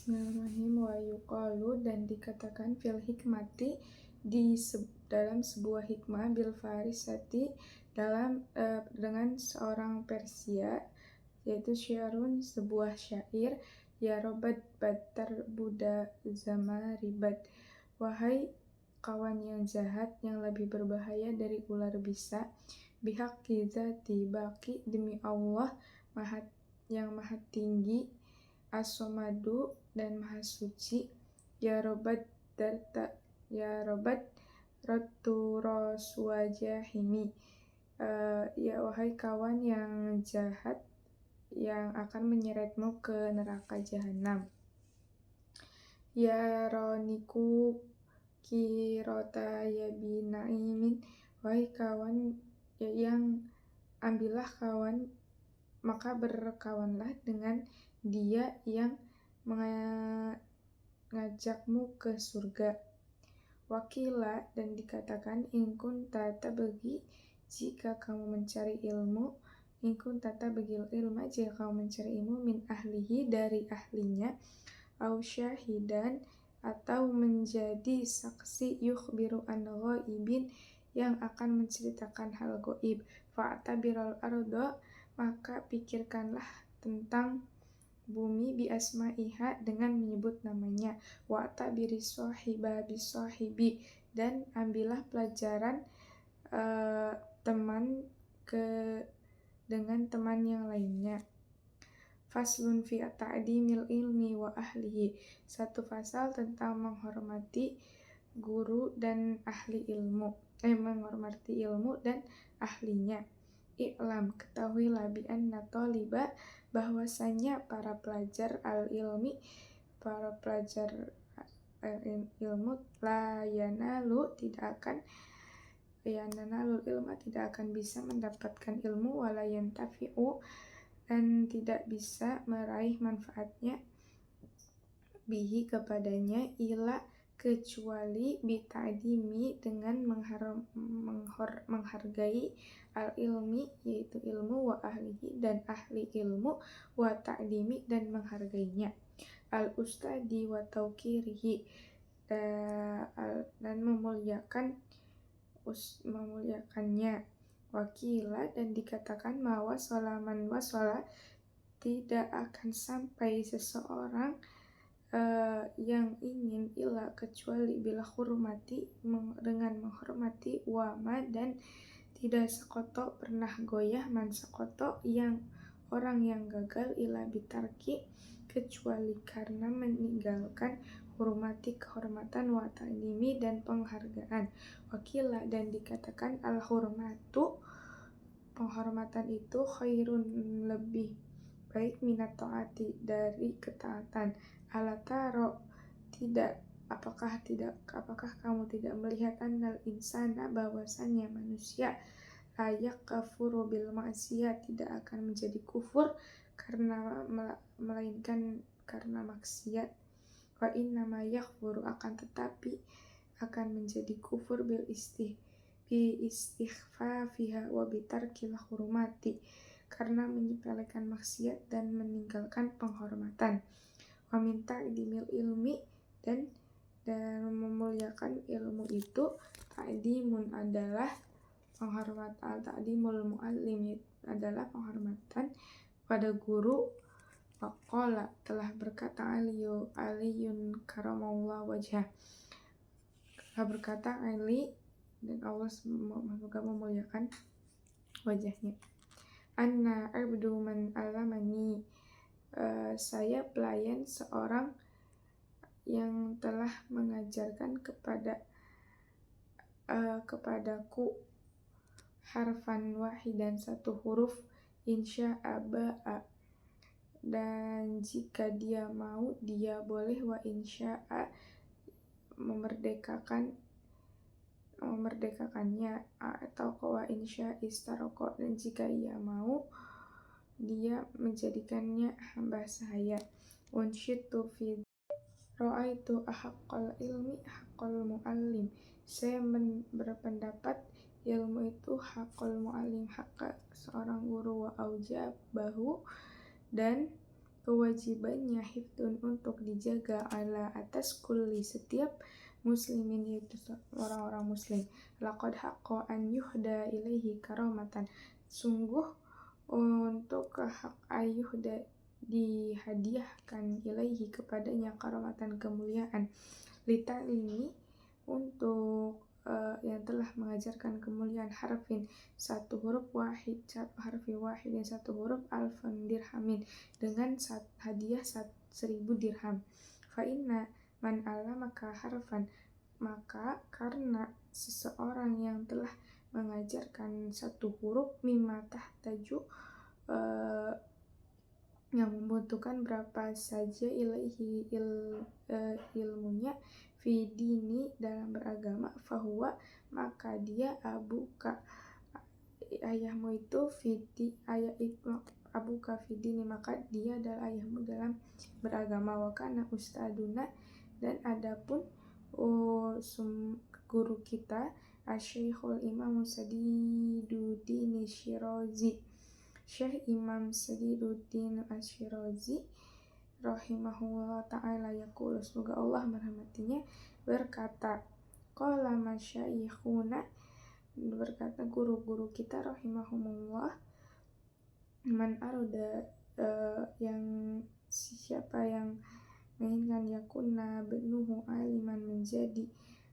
Bismillahirrahmanirrahim. Wa yuqalu, dan dikatakan fil hikmati dalam sebuah hikmah, bil farisati dengan seorang Persia, yaitu syairun, sebuah syair, ya robat batar buda zama ribat, wahai kawan yang jahat yang lebih berbahaya dari ular bisa, bihaqqi zati baqi, demi Allah yang maha tinggi, as-somadu dan maha suci, ya robat rotu roswajahimi, ya wahai kawan yang jahat yang akan menyeretmu ke neraka jahanam, ya roniku kirota yabinaimin, wahai kawan yang ambillah kawan, maka berkawanlah dengan dia yang mengajakmu ke surga. Wakila, dan dikatakan ingkun tata bagi, jika kamu mencari ilmu, ingkun tata bagi ilmu, jika kamu mencari ilmu, min ahlihi, dari ahlinya, au syahidan, atau menjadi saksi, yukhbiru an ghaibin, yang akan menceritakan hal gaib, fa'tabiral ardo, maka pikirkanlah tentang bumi, bi asma'iha, dengan menyebut namanya, wa'tabiri sahiba bi sahibi, dan ambillah pelajaran teman dengan teman yang lainnya. Faslun fi ta'dimil ilmi wa ahlihi, satu pasal tentang menghormati guru dan ahli ilmu, menghormati ilmu dan ahlinya. I'lam, ketahuilah, bi anna thaliba, bahwasanya para pelajar al-ilmi, para pelajar ilmu, la yanalu, ilma, tidak akan bisa mendapatkan ilmu, wala yantafi'u, dan tidak bisa meraih manfaatnya, bihi, kepadanya, ila, kecuali bita'dimi, dengan menghargai al-ilmi, yaitu ilmu, wa ahlihi, dan ahli ilmu, wa ta'dimi, dan menghargainya, al-ustadi wa tauqirihi, dan memuliakannya. Wakila, dan dikatakan mawa solaman wasola, tidak akan sampai seseorang yang ingin, ila, kecuali, bila hurmati, dengan menghormati, wama, dan tidak sekoto pernah goyah, man sekoto, yang orang yang gagal, ila bitarki, kecuali karena meninggalkan, hurmati, kehormatan, wa ta'limi, dan penghargaan. Wakila, dan dikatakan al-hurmatu, penghormatan itu, khairun, lebih baik, minat ta'ati, dari ketaatan. Alataro, apakah kamu tidak melihat annal insana, bahwasannya manusia, layak kafuru bil maksiyat, tidak akan menjadi kufur melainkan karena maksiat. Wa innama yakfuru, akan tetapi akan menjadi kufur bi istighfafiha wa bitarkil hurmati, karena menyepelekan maksiat dan meninggalkan penghormatan. Wa min ta'dimil ilmi, dan memuliakan ilmu itu, ta'dimun adalah penghormatan, ta'dimul muallim adalah penghormatan pada guru. Waqala, telah berkata Aliyun karamallahu wajhah, telah berkata Ali, dan Allah semoga memuliakan wajahnya, anna abdu man alamani, saya pelayan seorang yang telah mengajarkan kepadaku, harfan wahidan, satu huruf, insya'a ba'a, dan jika dia mau, dia boleh, wa insya'a, memerdekakannya, atau wa insya istaroko, dan jika ia mau, dia menjadikannya hamba sahaya. Unshitu fi ra'aitu ahaqqal ilmi haqqal muallim, saya berpendapat ilmu itu haqqal muallim, hak seorang guru, wa aujabahu, dan kewajibannya hifdun untuk dijaga ala atas kulli setiap muslimin, yaitu orang-orang muslim. Laqad haqqa an yuhda ilaihi karamatan, sungguh untuk hak ayuhda dihadiahkan ilaihi kepadanya karamatan kemuliaan, litalimi untuk yang telah mengajarkan kemuliaan harfin satu huruf wahid, harfi wahid yang satu huruf alfan dirhamin dengan hadiah 1000 dirham. Fa inna man alamaka harfan, maka karena seseorang yang telah mengajarkan satu huruf mimma tahtaju yang membutuhkan berapa saja ilaihi ilmunya fi dini dalam beragama, fahuwa maka dia abuka ayahmu itu fidi ayah itu abuka fidini, maka dia adalah ayahmu dalam beragama. Wakana ustaduna, dan adapun guru kita Asy-Syekhul Imam Sadiduddin Syirazi, Syekh Imam Sadiduddin Asy-Syirazi rahimahullah ta'ala yaqulu, semoga Allah merahmatinya, berkata, qala masyayikhuna, berkata guru-guru kita rahimahumullah, man arada yang siapa yang menginginkan yakunna benuhu aliman, menjadi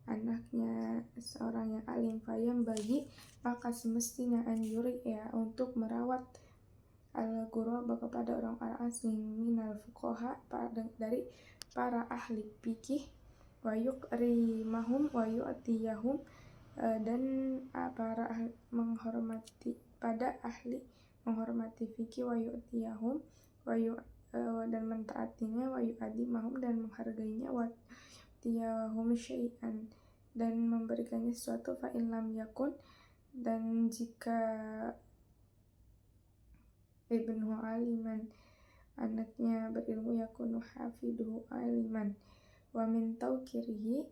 anaknya seorang yang alim, fayam bagi maka semestinya an yuri ya untuk merawat al-ghuraba kepada orang-orang asing, minal fuqaha dari para ahli fikih, wa yuqrimahum wa yu'tiyahum, dan para ahli menghormati pada ahli menghormati fikih, wa yu'tiyahum dan mentaatinya, wa yu'adimahum dan menghargainya, wa yu'tiyahum syai'an dan memberikannya sesuatu, fa in lam yakun, dan jika ibnu aliman anaknya berilmu, yakunu hafiduhu aliman, wa min tawqiri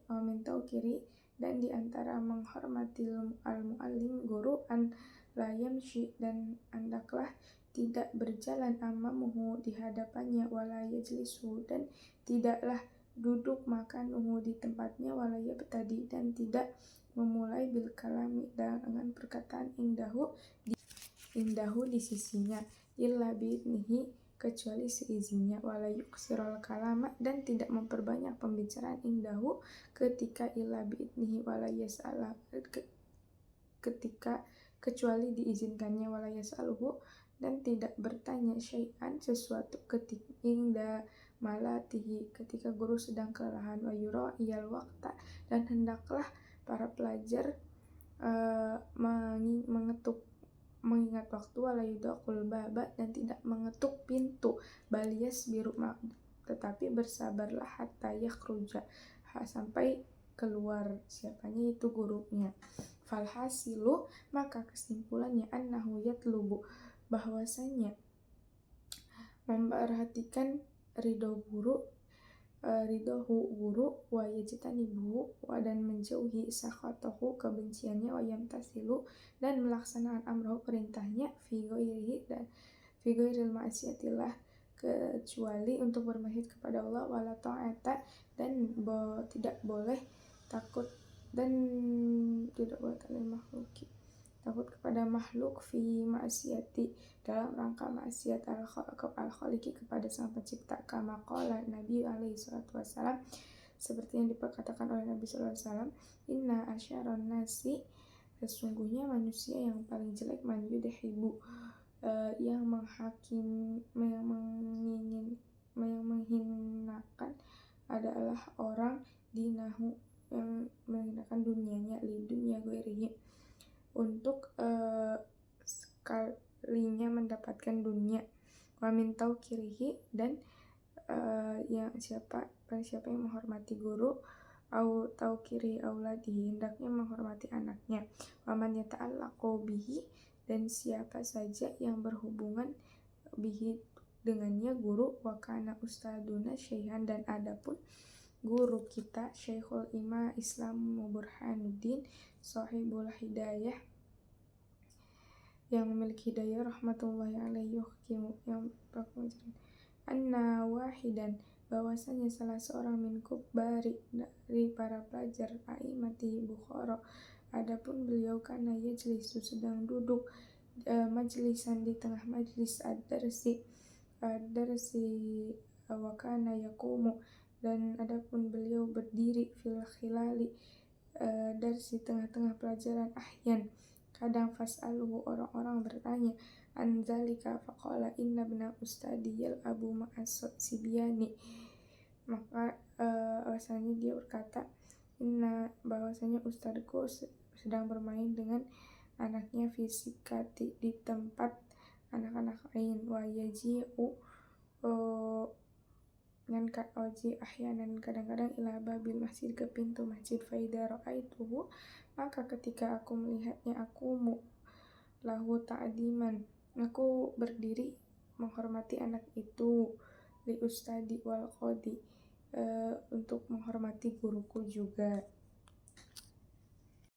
dan diantara menghormati al-muallim guru, an la yamshi dan hendaklah tidak berjalan, amamuhu di hadapannya, wala yajlisu dan tidaklah duduk makanuhu di tempatnya, wala yabtadi dan tidak memulai bil kalami dengan perkataan indahu di sisinya, illa biidnihi kecuali seizinnya, wala yuksirul kalama dan tidak memperbanyak pembicaraan indahu ketika, illa biidnihi wala yas'ala ketika kecuali diizinkannya, wala yas'aluhu dan tidak bertanya syai'an sesuatu ketika inda malatihi ketika guru sedang kelelahan, wa yura'iyal waqta dan hendaklah para pelajar mengingat waktu, wala yudaqul baba dan tidak mengetuk pintu, baliyas biru tetapi bersabarlah, hatta yakhruja sampai keluar siapanya itu gurunya. Falhasilu maka kesimpulannya, annahu yatlubu bahwasanya memperhatikan ridho guru wa yajtanibu dan menjauhi sakhatahu kebenciannya, wa yamtasilu dan melaksanakan amroh perintahnya, fi ghairil ma'asiyatillah kecuali untuk bermaksiat kepada Allah, wala ta'ata dan tidak boleh takut takut kepada makhluk, fi ma'asiyati dalam rangka maksiat al-khaliqi kepada sang pencipta, kama qala Nabi alaihi salatu wasalam seperti yang diperkatakan oleh Nabi sallallahu alaihi wasallam, inna asyaron nasi sesungguhnya manusia yang paling jelek, man yudhibu yang menghinakan adalah orang dinahu yang menghinakan dunianya, lidunya ghairihi untuk sekalinya mendapatkan dunia, wa min tawqirihi dan yang siapa yang menghormati guru, au tawqiri auladihi hendaknya menghormati anaknya, wa man yata'allaqu bihi dan siapa saja yang berhubungan bihi dengannya guru, wa kana ustaduna syaihan dan adapun guru kita Syekhul Imam Islam Burhanuddin Shahibul Hidayah yang memiliki hidayah rahmatullahi alaihi, yang anna wahidan, bahwasanya salah seorang min kubbari, dari para pelajar aimati Bukhara, adapun beliau kana yajlisu, sedang duduk majlisan, di tengah majlis ad-darsi wa kana yaqumu, dan adapun beliau berdiri fil khilali darsi, tengah-tengah pelajaran, ahyan, kadang, fas'aluhu, orang-orang bertanya, anzalika, faqala inna bna ustadi yal'abu ma'as sibyani, maka bahwasanya dia berkata, bahwasanya ustadku sedang bermain dengan anaknya fisikati, di tempat anak-anak lain, wa yaji'u dan waji ahyanan, kadang-kadang, ila babil masjid, ke pintu masjid, faida ra'aituhu, maka ketika aku melihatnya, aku lahu ta'diman, aku berdiri menghormati anak itu, li ustadi wal qadi, untuk menghormati guruku juga.